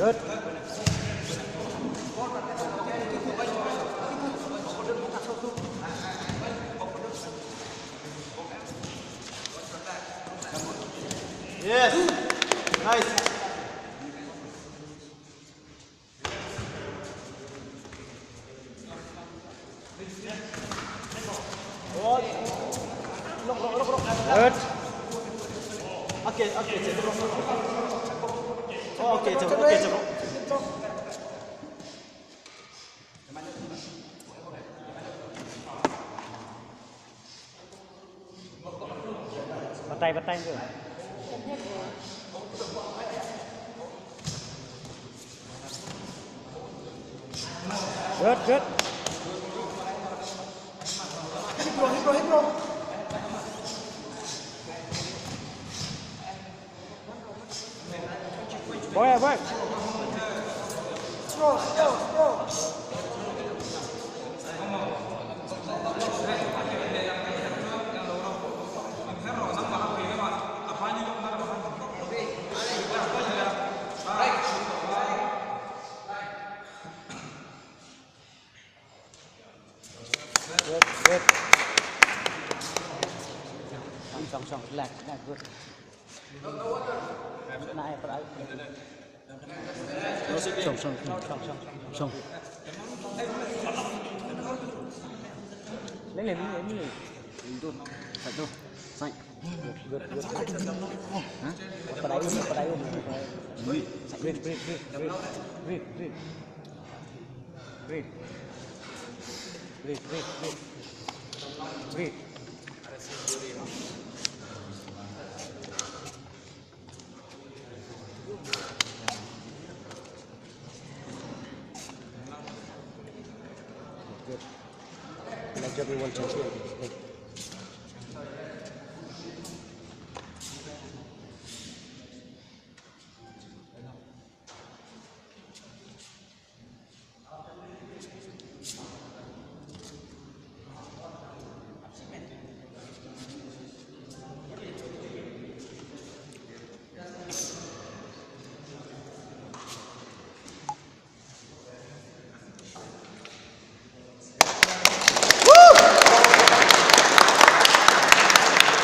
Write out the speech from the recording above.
Good. Yes. Nice. Good. Okay, okay, cebrok. Oh, okay, cebrok, okay, cebrok. Batai ke? Good, good. Hit bro. Boy. Slow. Good. Song, relax, good. Naik per air. Song. Lên. Itu. Satu. Sai. Good. Hah? Per air. Breathe. Good. Like everyone champion.